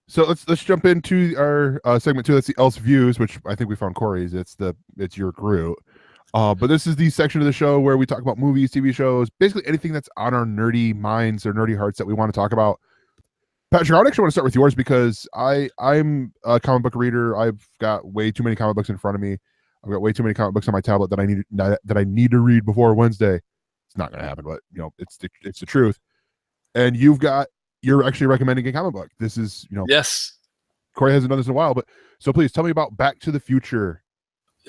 So let's jump into our segment two. That's the Else Views, which I think we found Corey's. It's your Groot. But this is the section of the show where we talk about movies, TV shows, basically anything that's on our nerdy minds or nerdy hearts that we want to talk about. Patrick, I actually want to start with yours because I'm a comic book reader. I've got way too many comic books in front of me. I've got way too many comic books on my tablet that I need to read before Wednesday. It's not going to happen, but it's the truth. And you're actually recommending a comic book. This is yes. Corey hasn't done this in a while, but so please tell me about Back to the Future.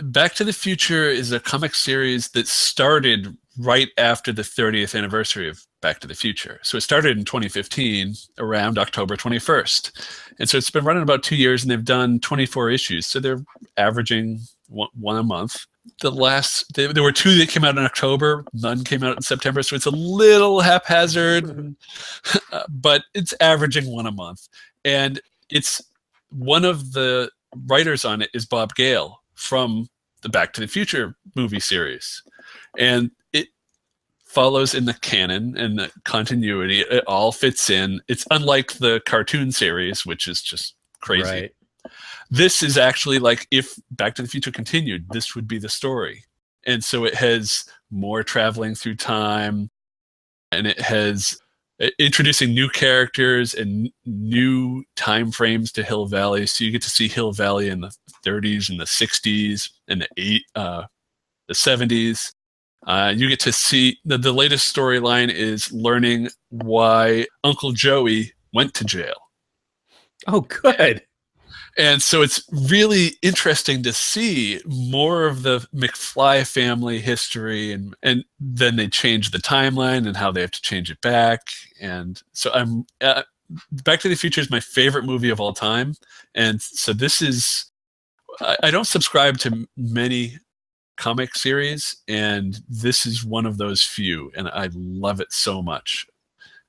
Back to the Future is a comic series that started right after the 30th anniversary of Back to the Future. So it started in 2015, around October 21st. And so it's been running about 2 years, and they've done 24 issues. So they're averaging one a month. There were 2 that came out in October, none came out in September, so it's a little haphazard, but it's averaging 1 a month. And it's one of the writers on it is Bob Gale from the Back to the Future movie series. And it follows in the canon and the continuity. It all fits in. It's unlike the cartoon series, which is just crazy. Right. This is actually like if Back to the Future continued, this would be the story. And so it has more traveling through time, and it has introducing new characters and new time frames to Hill Valley. So you get to see Hill Valley in the 30s and the 60s and the 70s. You get to see the latest storyline is learning why Uncle Joey went to jail. Oh, good. And so it's really interesting to see more of the McFly family history, and then they change the timeline and how they have to change it back. And so Back to the Future is my favorite movie of all time. And so this is, I don't subscribe to many comic series, and this is one of those few, and I love it so much.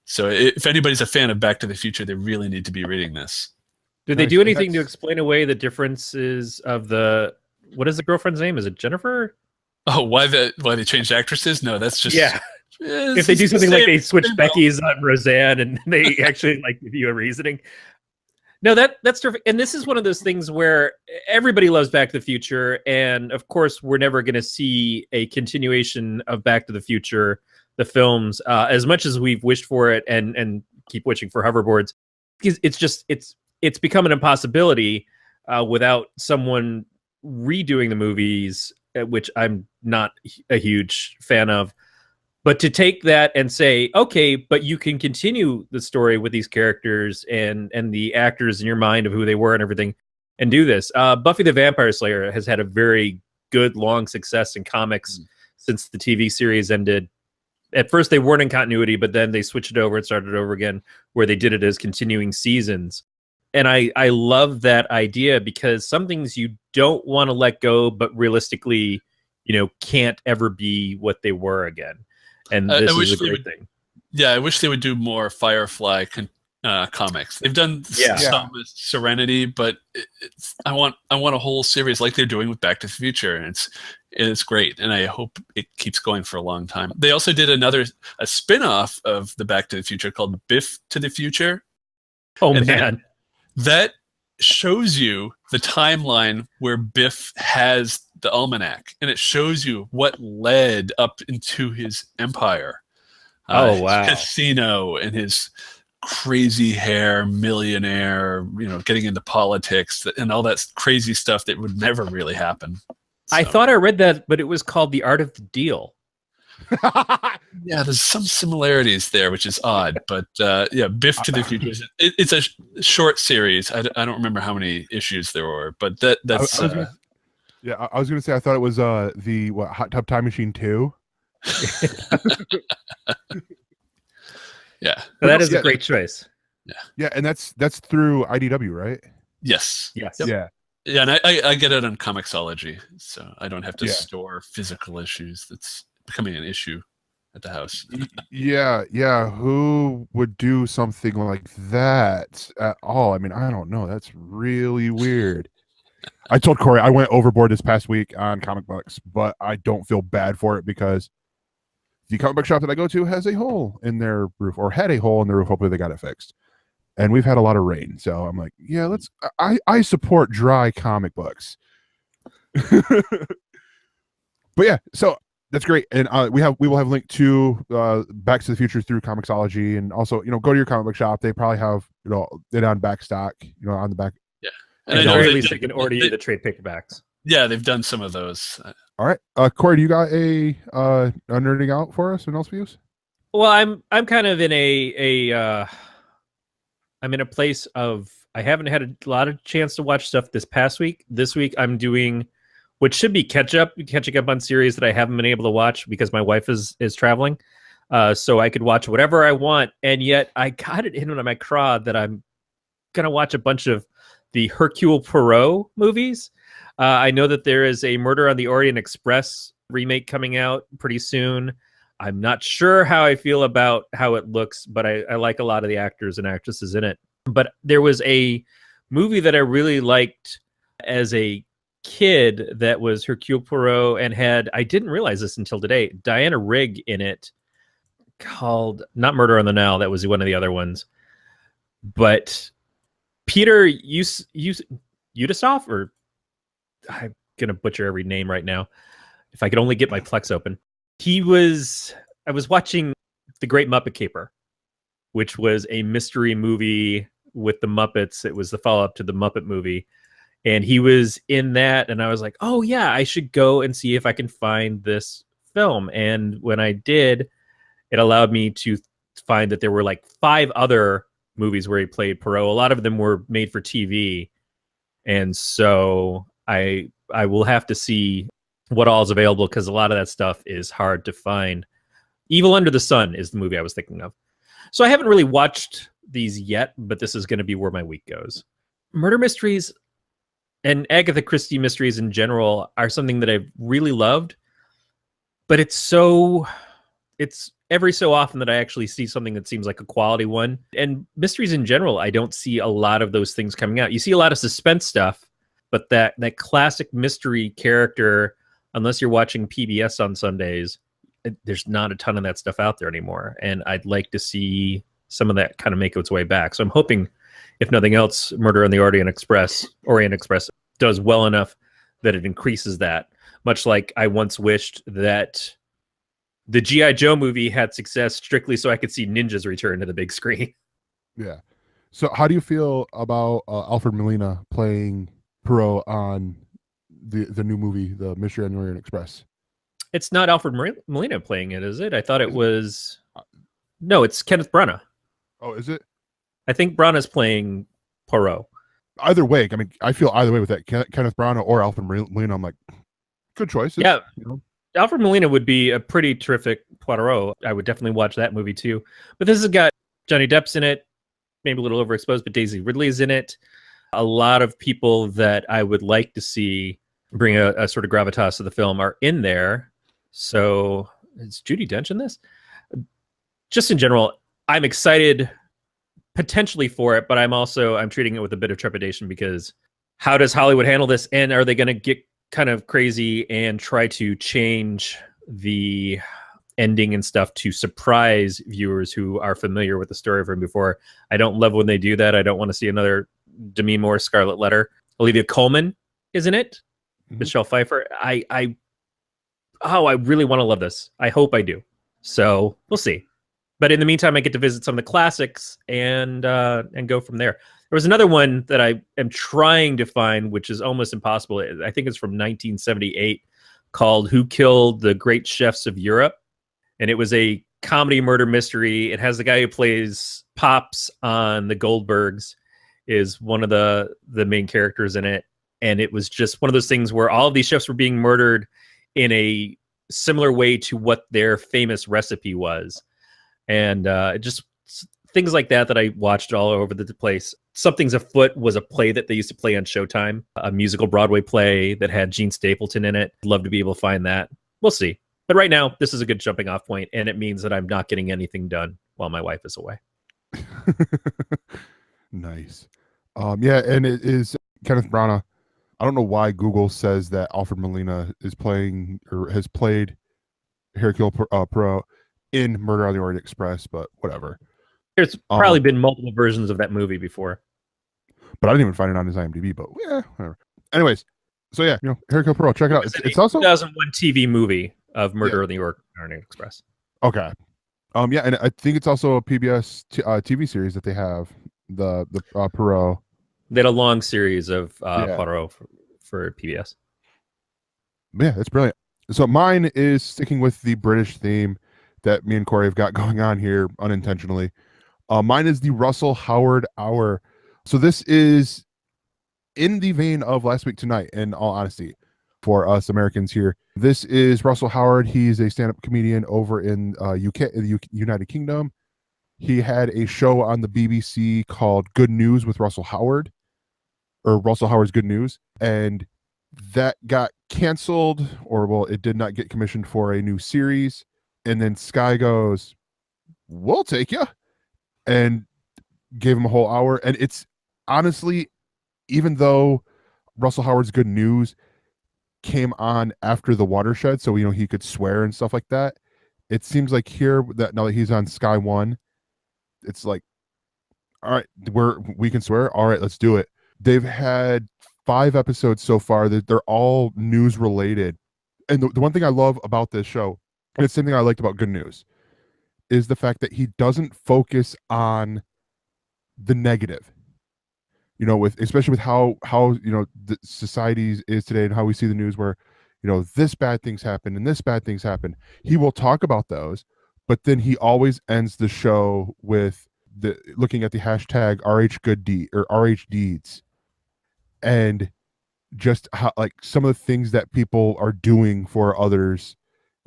So if anybody's a fan of Back to the Future, they really need to be reading this. Did they do anything to explain away the differences of what is the girlfriend's name? Is it Jennifer? Oh, why they changed actresses? No, that's just If they do something like they switch Becky's on Roseanne and they actually give you a reasoning. No, that's terrific. And this is one of those things where everybody loves Back to the Future, and of course we're never going to see a continuation of Back to the Future, the films, as much as we've wished for it and keep wishing for hoverboards. Because it's become an impossibility without someone redoing the movies, which I'm not a huge fan of. But to take that and say, okay, but you can continue the story with these characters and the actors in your mind of who they were and everything, and do this. Buffy the Vampire Slayer has had a very good, long success in comics since the TV series ended. At first, they weren't in continuity, but then they switched it over and started over again, where they did it as continuing seasons. And I love that idea, because some things you don't want to let go, but realistically, can't ever be what they were again. And this is a great thing. Yeah, I wish they would do more Firefly comics. They've done some with Serenity, but I want a whole series like they're doing with Back to the Future, and it's great. And I hope it keeps going for a long time. They also did a spin-off of the Back to the Future called Biff to the Future. Oh, man. That shows you the timeline where Biff has the almanac, and it shows you what led up into his empire. Oh, wow. His casino and his crazy hair millionaire, getting into politics and all that crazy stuff that would never really happen. So. I thought I read that, but it was called The Art of the Deal. Yeah, there's some similarities there, which is odd, but Biff to the Future. It's a short series. I don't remember how many issues there were, but that's. I was going to say I thought it was the Hot Tub Time Machine 2. Yeah, that is a great choice. Yeah, and that's through IDW, right? Yes. Yep. Yeah, and I get it on Comixology, so I don't have to store physical issues. That's becoming an issue at the house. Yeah. Who would do something like that at all? I mean, I don't know. That's really weird. I told Corey I went overboard this past week on comic books, but I don't feel bad for it because the comic book shop that I go to has a hole in their roof, or had a hole in their roof. Hopefully they got it fixed. and we've had a lot of rain. So I'm like, yeah, I support dry comic books. But yeah, so that's great, and we will have a link to Back to the Future through Comixology, and also go to your comic book shop. They probably have it on back stock, on the back. Yeah, and at the very least, they can order you the trade paperbacks. Yeah, they've done some of those. All right, Corey, do you got a nerding out for us in ElseViews? Well, I'm kind of in I'm in a place of I haven't had a lot of chance to watch stuff this past week. This week I'm doing what should be catching up on series that I haven't been able to watch because my wife is traveling. So I could watch whatever I want, and yet I got it in on my craw that I'm gonna watch a bunch of the Hercule Poirot movies. I know that there is a Murder on the Orient Express remake coming out pretty soon. I'm not sure how I feel about how it looks, but I like a lot of the actors and actresses in it. But there was a movie that I really liked as a kid that was Hercule Poirot and had, I didn't realize this until today, Diana Rigg in it, called, not Murder on the Nile, that was one of the other ones, but Peter Ustinov, or I'm going to butcher every name right now. If I could only get my Plex open. I was watching The Great Muppet Caper, which was a mystery movie with the Muppets. It was the follow-up to the Muppet movie. And he was in that, and I was like, oh yeah, I should go and see if I can find this film. And when I did, it allowed me to find that there were like 5 other movies where he played Poirot. A lot of them were made for TV. And so I will have to see what all is available, because a lot of that stuff is hard to find. Evil Under the Sun is the movie I was thinking of. So I haven't really watched these yet, but this is going to be where my week goes. Murder mysteries and Agatha Christie mysteries in general are something that I've really loved, but it's every so often that I actually see something that seems like a quality one. And mysteries in general, I don't see a lot of those things coming out. You see a lot of suspense stuff, but that classic mystery character, unless you're watching PBS on Sundays, there's not a ton of that stuff out there anymore. And I'd like to see some of that kind of make its way back. So I'm hoping, if nothing else, Murder on the Orient Express does well enough that it increases that. Much like I once wished that the G.I. Joe movie had success strictly so I could see ninjas return to the big screen. Yeah. So how do you feel about Alfred Molina playing Poirot on the new movie, The Mystery on the Orient Express? It's not Alfred Molina playing it, is it? I thought it was... No, it's Kenneth Branagh. Oh, is it? I think Branagh's playing Poirot. Either way, I mean, I feel either way with that, Kenneth Branagh or Alfred Molina. I'm like, good choices. Yeah, Alfred Molina would be a pretty terrific Poirot. I would definitely watch that movie too. But this has got Johnny Depp's in it, maybe a little overexposed, but Daisy Ridley's in it. A lot of people that I would like to see bring a sort of gravitas to the film are in there. So is Judi Dench in this? Just in general, I'm excited potentially for it, but I'm treating it with a bit of trepidation, because how does Hollywood handle this? And are they going to get kind of crazy and try to change the ending and stuff to surprise viewers who are familiar with the story from before? I don't love when they do that. I don't want to see another Demi Moore Scarlet Letter. Olivia Colman is in it. Mm-hmm. Michelle Pfeiffer. I really want to love this. I hope I do. So we'll see. But in the meantime, I get to visit some of the classics and go from there. There was another one that I am trying to find, which is almost impossible. I think it's from 1978, called Who Killed the Great Chefs of Europe? And it was a comedy murder mystery. It has the guy who plays Pops on the Goldbergs is one of the main characters in it. And it was just one of those things where all of these chefs were being murdered in a similar way to what their famous recipe was. And just things like that I watched all over the place. Something's Afoot was a play that they used to play on Showtime, a musical Broadway play that had Gene Stapleton in it. I'd love to be able to find that. We'll see. But right now, this is a good jumping off point, and it means that I'm not getting anything done while my wife is away. Nice. Yeah, and it is Kenneth Branagh. I don't know why Google says that Alfred Molina is playing or has played Hercule Poirot in Murder on the Orient Express, but whatever. There's probably been multiple versions of that movie before. But I didn't even find it on his IMDb, but yeah, whatever. Anyways, so yeah, Hercule Poirot, check it out. It's also 2001 TV movie of Murder on the Orient Express. Okay. Yeah, and I think it's also a PBS TV series that they have, the Poirot. They had a long series of Poirot for PBS. Yeah, it's brilliant. So mine is sticking with the British theme that me and Corey have got going on here unintentionally. Mine is the Russell Howard Hour. So this is in the vein of Last Week Tonight, in all honesty, for us Americans here. This is Russell Howard. He's a stand-up comedian over in the United Kingdom. He had a show on the BBC called Good News with Russell Howard, or Russell Howard's Good News, and that got canceled, or well, it did not get commissioned for a new series. And then Sky goes, "We'll take you," and gave him a whole hour. And it's honestly, even though Russell Howard's Good News came on after The Watershed, so he could swear and stuff like that, it seems like here that now that he's on Sky One, it's like, all right, we can swear. All right, let's do it. They've had 5 episodes so far that they're all news related. And the one thing I love about this show, and it's the same thing I liked about Good News, is the fact that he doesn't focus on the negative. Especially with how the society is today and how we see the news, where this bad things happen and this bad things happen. He will talk about those, but then he always ends the show with looking at the hashtag RHGoodDeed or RHDeeds, and just how some of the things that people are doing for others,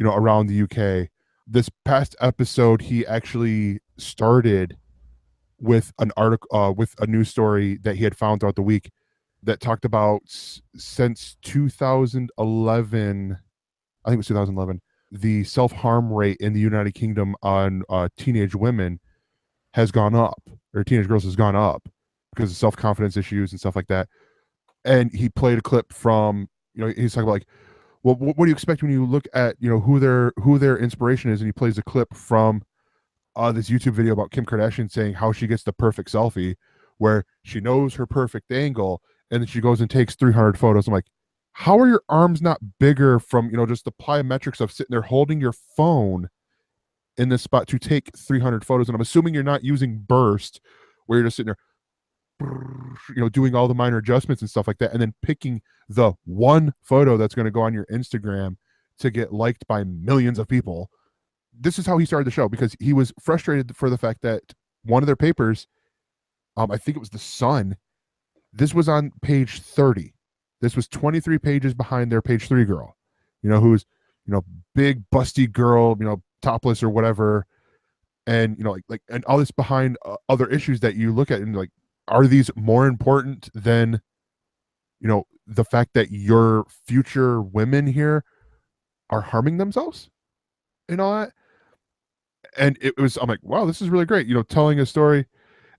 around the UK. This past episode, he actually started with an article, with a news story that he had found throughout the week that talked about since 2011, I think it was 2011, the self-harm rate in the United Kingdom on teenage women has gone up, or teenage girls has gone up because of self-confidence issues and stuff like that. And he played a clip from, he's talking about well, what do you expect when you look at, who their inspiration is? And he plays a clip from this YouTube video about Kim Kardashian saying how she gets the perfect selfie, where she knows her perfect angle, and then she goes and takes 300 photos. I'm like, how are your arms not bigger from, just the plyometrics of sitting there holding your phone in this spot to take 300 photos? And I'm assuming you're not using burst, where you're just sitting there, doing all the minor adjustments and stuff like that, and then picking the one photo that's going to go on your Instagram to get liked by millions of people. This is how he started the show, because he was frustrated for the fact that one of their papers, I think it was The Sun, this was on page 30. This was 23 pages behind their page 3 girl, who's, big busty girl, topless or whatever. And, and all this behind other issues that you look at and are these more important than, the fact that your future women here are harming themselves and all that? And I'm like, wow, this is really great, telling a story.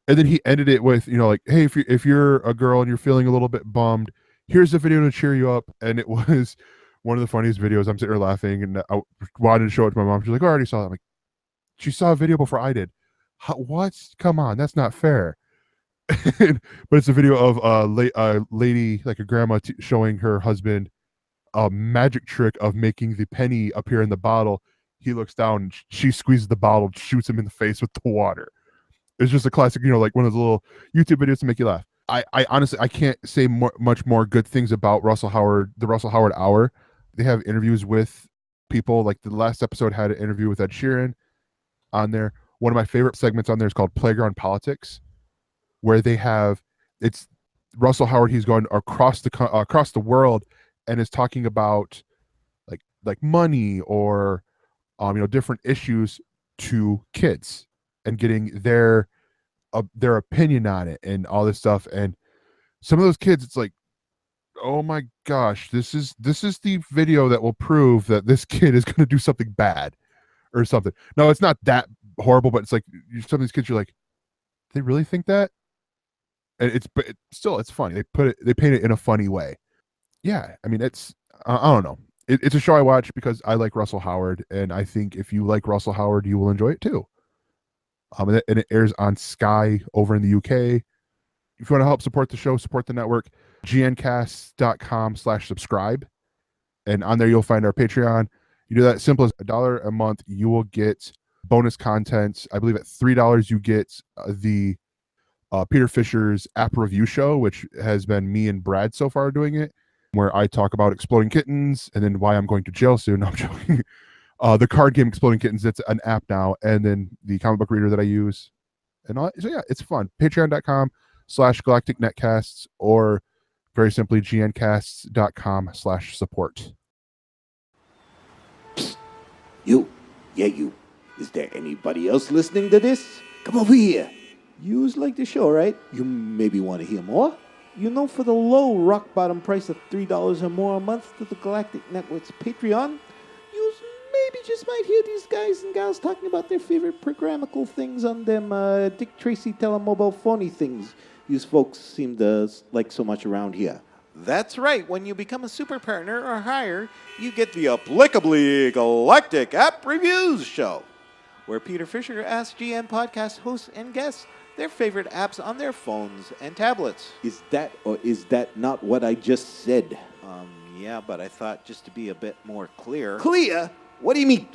And then he ended it with, hey, if you're a girl and you're feeling a little bit bummed, here's a video to cheer you up. And it was one of the funniest videos. I'm sitting there laughing, and I wanted to show it to my mom. She's like, oh, I already saw that. I'm like, she saw a video before I did. What? Come on, that's not fair. But it's a video of a lady, like a grandma, showing her husband a magic trick of making the penny appear in the bottle. He looks down, she squeezes the bottle, shoots him in the face with the water. It's just a classic, like one of those little YouTube videos to make you laugh. I honestly, I can't say much more good things about Russell Howard, the Russell Howard Hour. They have interviews with people. Like the last episode had an interview with Ed Sheeran on there. One of my favorite segments on there is called Playground Politics, where it's Russell Howard. He's going across the world and is talking about like money or different issues to kids and getting their opinion on it and all this stuff. And some of those kids, it's like, oh my gosh, this is the video that will prove that this kid is going to do something bad or something. No, it's not that horrible, but it's like some of these kids, you're like, they really think that? And it's funny. They paint it in a funny way. Yeah, I mean, it's I don't know. It's a show I watch because I like Russell Howard, and I think if you like Russell Howard, you will enjoy it too. and it airs on Sky over in the UK. If you want to help support the show, support the network, gncast.com/subscribe. And on there, you'll find our Patreon. You do that simple as $1 a month. You will get bonus content. I believe at $3, you get the Peter Fisher's app review show, which has been me and Brad so far doing it, where I talk about Exploding Kittens and then why I'm going to jail soon. No, I'm joking. The card game Exploding Kittens, it's an app now, and then the comic book reader that I use. And all, so yeah, it's fun. Patreon.com/Galactic Netcasts, or very simply gncasts.com/support. You. Yeah, you. Is there anybody else listening to this? Come over here. Yous like the show, right? You maybe want to hear more? You know, for the low rock-bottom price of $3 or more a month to the Galactic Network's Patreon, yous maybe just might hear these guys and gals talking about their favorite programmable things on them Dick Tracy telemobile phony things yous folks seem to like so much around here. That's right. When you become a super partner or higher, you get the Applicably Galactic App Reviews Show, where Peter Fisher asks GN podcast hosts and guests their favorite apps on their phones and tablets. Is that or is that not what I just said? Yeah, but I thought just to be a bit more clear. Clear? What do you mean?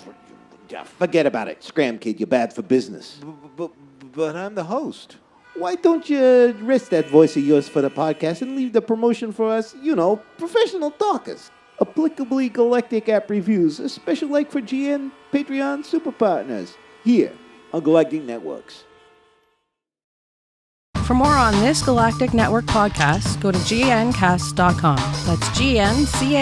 Forget about it. Scram, kid, you're bad for business. But I'm the host. Why don't you rest that voice of yours for the podcast and leave the promotion for us, you know, professional talkers? Applicably Galactic App Reviews, a special like for GN Patreon super partners, here on Galactic Networks. For more on this Galactic Network podcast, go to gncast.com. That's gncast.com.